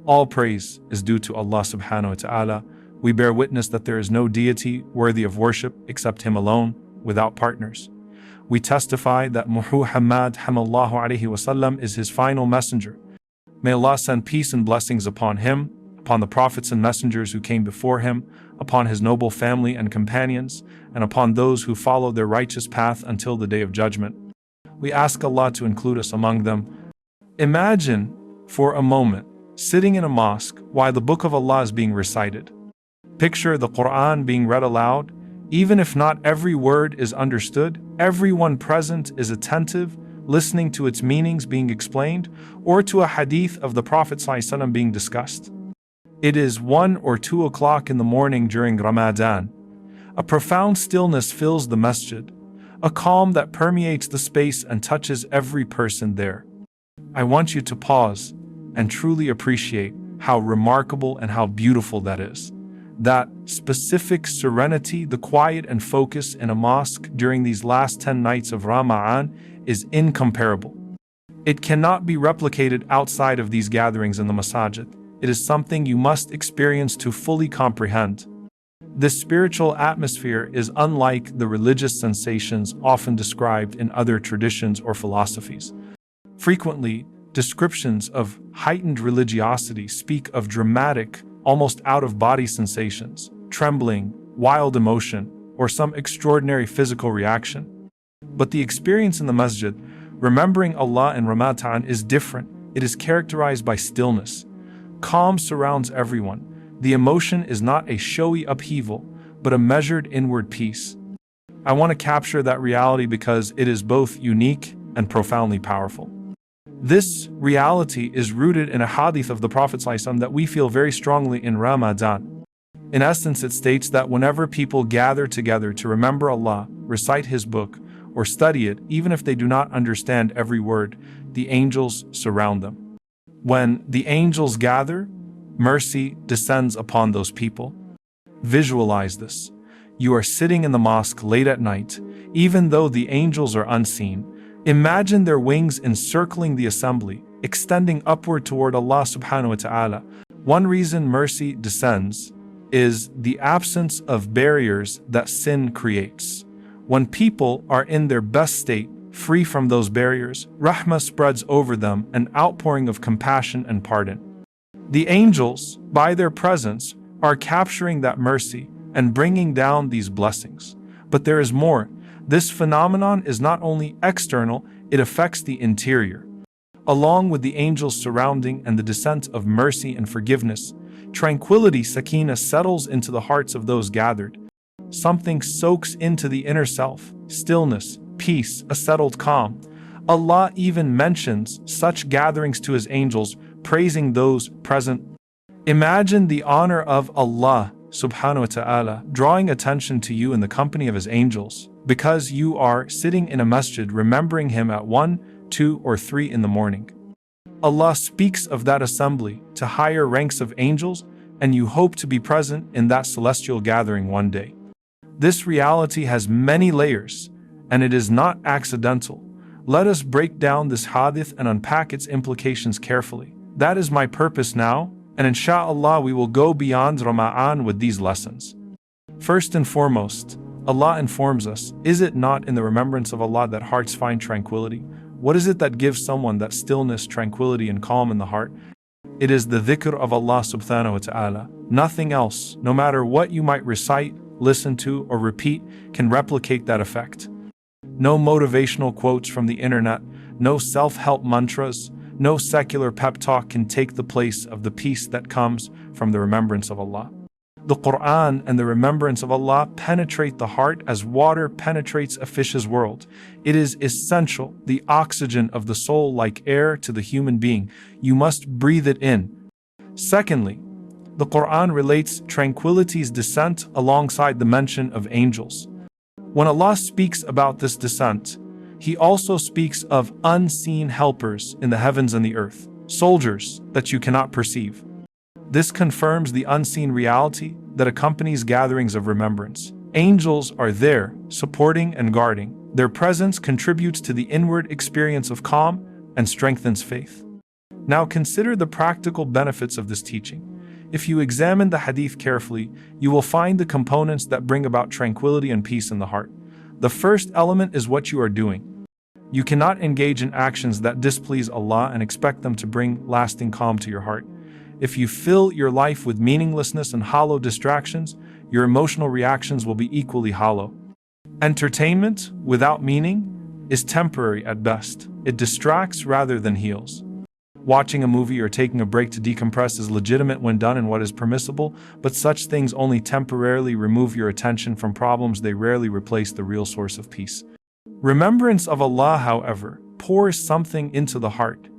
All praise is due to Allah subhanahu wa ta'ala. We bear witness that there is no deity worthy of worship except Him alone, without partners. We testify that Muhammad hamallahu alayhi wasallam is His final messenger. May Allah send peace and blessings upon him, upon the prophets and messengers who came before him, upon his noble family and companions, and upon those who follow their righteous path until the day of judgment. We ask Allah to include us among them. Imagine, for a moment, sitting in a mosque while the book of Allah is being recited. Picture the Qur'an being read aloud. Even if not every word is understood, everyone present is attentive, listening to its meanings being explained, or to a hadith of the Prophet ﷺ being discussed. It is 1 or 2 o'clock in the morning during Ramadan. A profound stillness fills the masjid, a calm that permeates the space and touches every person there. I want you to pause and truly appreciate how remarkable and how beautiful that is. That specific serenity, the quiet and focus in a mosque during these last 10 nights of Ramadan is incomparable. It cannot be replicated outside of these gatherings in the Masjid. It is something you must experience to fully comprehend. This spiritual atmosphere is unlike the religious sensations often described in other traditions or philosophies. Frequently, descriptions of heightened religiosity speak of dramatic, almost out-of-body sensations, trembling, wild emotion, or some extraordinary physical reaction. But the experience in the masjid, remembering Allah in Ramadan, is different. It is characterized by stillness. Calm surrounds everyone. The emotion is not a showy upheaval, but a measured inward peace. I want to capture that reality because it is both unique and profoundly powerful. This reality is rooted in a hadith of the Prophet ﷺ that we feel very strongly in Ramadan. In essence, it states that whenever people gather together to remember Allah, recite His book, or study it, even if they do not understand every word, the angels surround them. When the angels gather, mercy descends upon those people. Visualize this. You are sitting in the mosque late at night, even though the angels are unseen. Imagine their wings encircling the assembly, extending upward toward Allah subhanahu wa ta'ala. One reason mercy descends is the absence of barriers that sin creates. When people are in their best state, free from those barriers, rahmah spreads over them, an outpouring of compassion and pardon. The angels, by their presence, are capturing that mercy and bringing down these blessings. But there is more. This phenomenon is not only external, it affects the interior. Along with the angels surrounding and the descent of mercy and forgiveness, tranquility, sakīnah, settles into the hearts of those gathered. Something soaks into the inner self, stillness, peace, a settled calm. Allah even mentions such gatherings to His angels, praising those present. Imagine the honor of Allah subhanahu wa ta'ala drawing attention to you in the company of His angels, because you are sitting in a masjid remembering Him at 1, 2, or 3 in the morning. Allah speaks of that assembly to higher ranks of angels, and you hope to be present in that celestial gathering one day. This reality has many layers, and it is not accidental. Let us break down this hadith and unpack its implications carefully. That is my purpose now, and insha'Allah we will go beyond Ramadan with these lessons. First and foremost, Allah informs us, is it not in the remembrance of Allah that hearts find tranquility? What is it that gives someone that stillness, tranquility, and calm in the heart? It is the dhikr of Allah subhanahu wa ta'ala. Nothing else, no matter what you might recite, listen to, or repeat, can replicate that effect. No motivational quotes from the internet, no self-help mantras, no secular pep talk can take the place of the peace that comes from the remembrance of Allah. The Qur'an and the remembrance of Allah penetrate the heart as water penetrates a fish's world. It is essential, the oxygen of the soul like air to the human being. You must breathe it in. Secondly, the Qur'an relates tranquility's descent alongside the mention of angels. When Allah speaks about this descent, He also speaks of unseen helpers in the heavens and the earth, soldiers that you cannot perceive. This confirms the unseen reality that accompanies gatherings of remembrance. Angels are there, supporting and guarding. Their presence contributes to the inward experience of calm and strengthens faith. Now consider the practical benefits of this teaching. If you examine the hadith carefully, you will find the components that bring about tranquility and peace in the heart. The first element is what you are doing. You cannot engage in actions that displease Allah and expect them to bring lasting calm to your heart. If you fill your life with meaninglessness and hollow distractions, your emotional reactions will be equally hollow. Entertainment without meaning is temporary at best. It distracts rather than heals. Watching a movie or taking a break to decompress is legitimate when done in what is permissible, but such things only temporarily remove your attention from problems. They rarely replace the real source of peace. Remembrance of Allah, however, pours something into the heart.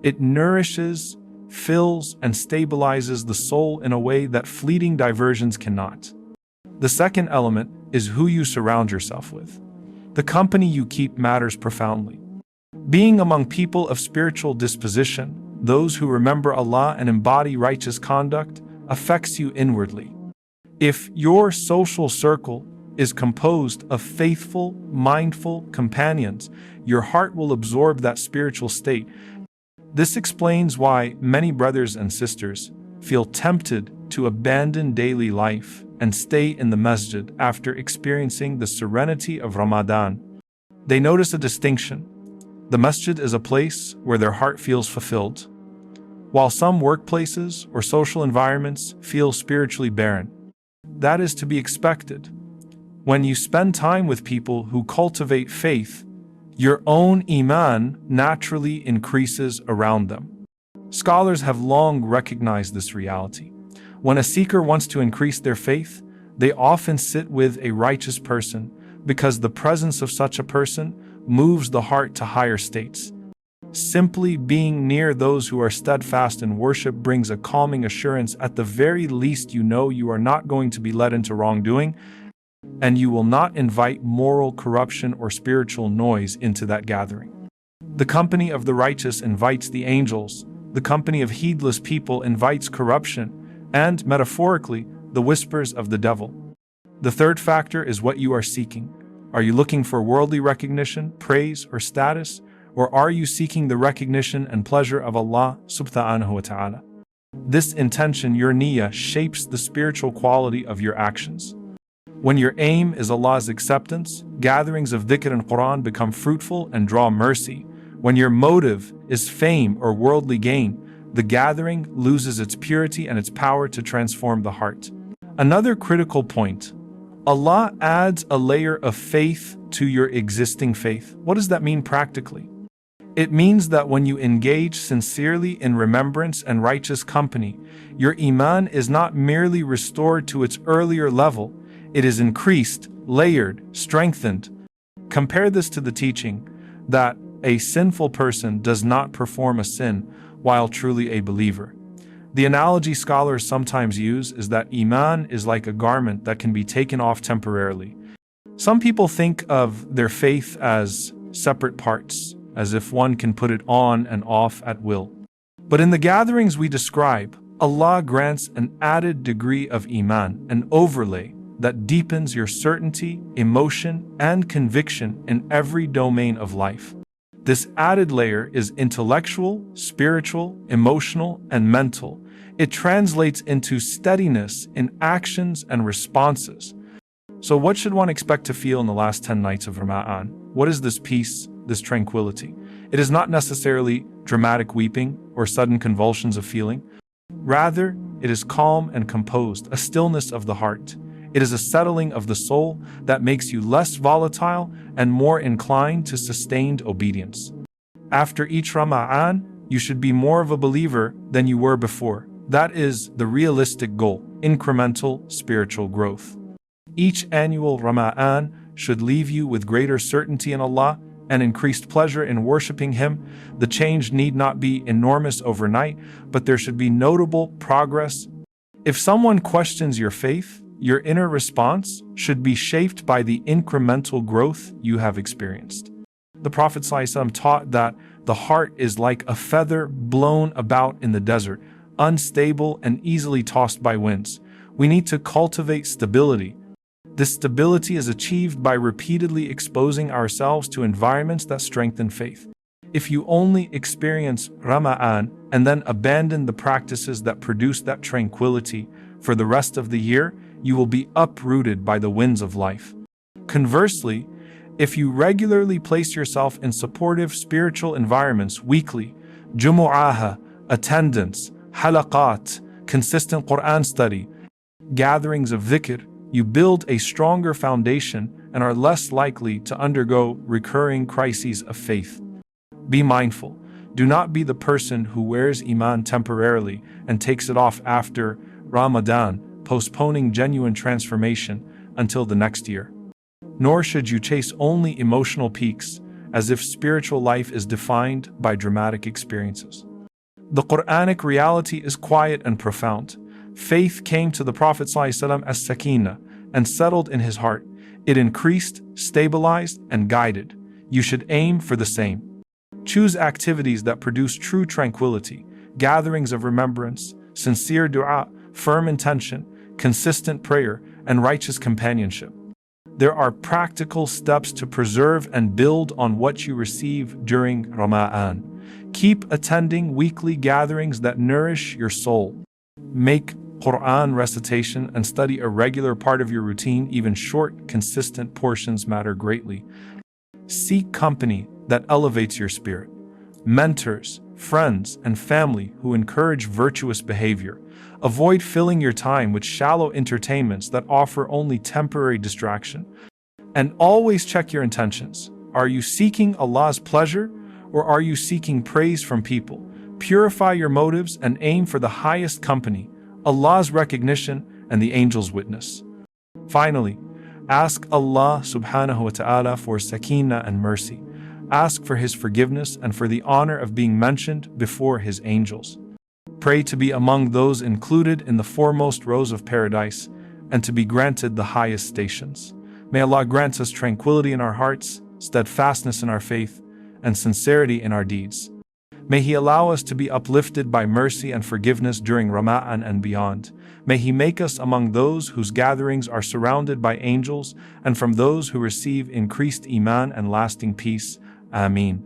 It nourishes, fills, and stabilizes the soul in a way that fleeting diversions cannot. The second element is who you surround yourself with. The company you keep matters profoundly. Being among people of spiritual disposition, those who remember Allah and embody righteous conduct, affects you inwardly. If your social circle is composed of faithful, mindful companions, your heart will absorb that spiritual state. This explains why many brothers and sisters feel tempted to abandon daily life and stay in the masjid after experiencing the serenity of Ramadan. They notice a distinction. The masjid is a place where their heart feels fulfilled, while some workplaces or social environments feel spiritually barren. That is to be expected. When you spend time with people who cultivate faith, your own Iman naturally increases around them. Scholars have long recognized this reality. When a seeker wants to increase their faith, they often sit with a righteous person because the presence of such a person moves the heart to higher states. Simply being near those who are steadfast in worship brings a calming assurance. At the very least, you know you are not going to be led into wrongdoing, and you will not invite moral corruption or spiritual noise into that gathering. The company of the righteous invites the angels. The company of heedless people invites corruption and, metaphorically, the whispers of the devil. The third factor is what you are seeking. Are you looking for worldly recognition, praise, or status? Or are you seeking the recognition and pleasure of Allah subhanahu wa ta'ala? This intention, your niyyah, shapes the spiritual quality of your actions. When your aim is Allah's acceptance, gatherings of dhikr and Qur'an become fruitful and draw mercy. When your motive is fame or worldly gain, the gathering loses its purity and its power to transform the heart. Another critical point: Allah adds a layer of faith to your existing faith. What does that mean practically? It means that when you engage sincerely in remembrance and righteous company, your Iman is not merely restored to its earlier level, it is increased, layered, strengthened. Compare this to the teaching that a sinful person does not perform a sin while truly a believer. The analogy scholars sometimes use is that Iman is like a garment that can be taken off temporarily. Some people think of their faith as separate parts, as if one can put it on and off at will. But in the gatherings we describe, Allah grants an added degree of Iman, an overlay that deepens your certainty, emotion, and conviction in every domain of life. This added layer is intellectual, spiritual, emotional, and mental. It translates into steadiness in actions and responses. So what should one expect to feel in the last 10 nights of Ramadan? What is this peace, this tranquility? It is not necessarily dramatic weeping or sudden convulsions of feeling. Rather, it is calm and composed, a stillness of the heart. It is a settling of the soul that makes you less volatile and more inclined to sustained obedience. After each Ramadan, you should be more of a believer than you were before. That is the realistic goal, incremental spiritual growth. Each annual Ramadan should leave you with greater certainty in Allah and increased pleasure in worshiping Him. The change need not be enormous overnight, but there should be notable progress. If someone questions your faith, your inner response should be shaped by the incremental growth you have experienced. The Prophet ﷺ taught that the heart is like a feather blown about in the desert, unstable and easily tossed by winds. We need to cultivate stability. This stability is achieved by repeatedly exposing ourselves to environments that strengthen faith. If you only experience Ramadan and then abandon the practices that produce that tranquility for the rest of the year, you will be uprooted by the winds of life. Conversely, if you regularly place yourself in supportive spiritual environments weekly, jumu'ah, attendance, halaqat, consistent Qur'an study, gatherings of dhikr, you build a stronger foundation and are less likely to undergo recurring crises of faith. Be mindful. Do not be the person who wears Iman temporarily and takes it off after Ramadan, postponing genuine transformation until the next year. Nor should you chase only emotional peaks, as if spiritual life is defined by dramatic experiences. The Qur'anic reality is quiet and profound. Faith came to the Prophet ﷺ as sakīnah and settled in his heart. It increased, stabilized, and guided. You should aim for the same. Choose activities that produce true tranquility, gatherings of remembrance, sincere dua, firm intention, consistent prayer, and righteous companionship. There are practical steps to preserve and build on what you receive during Ramadan. Keep attending weekly gatherings that nourish your soul. Make Qur'an recitation and study a regular part of your routine. Even short, consistent portions matter greatly. Seek company that elevates your spirit. Mentors, friends, and family who encourage virtuous behavior. Avoid filling your time with shallow entertainments that offer only temporary distraction. And always check your intentions. Are you seeking Allah's pleasure, or are you seeking praise from people? Purify your motives and aim for the highest company, Allah's recognition and the angels' witness. Finally, ask Allah subhanahu wa ta'ala for sakīnah and mercy. Ask for His forgiveness and for the honor of being mentioned before His angels. Pray to be among those included in the foremost rows of paradise and to be granted the highest stations. May Allah grant us tranquility in our hearts, steadfastness in our faith, and sincerity in our deeds. May He allow us to be uplifted by mercy and forgiveness during Ramadan and beyond. May He make us among those whose gatherings are surrounded by angels and from those who receive increased Iman and lasting peace. Ameen.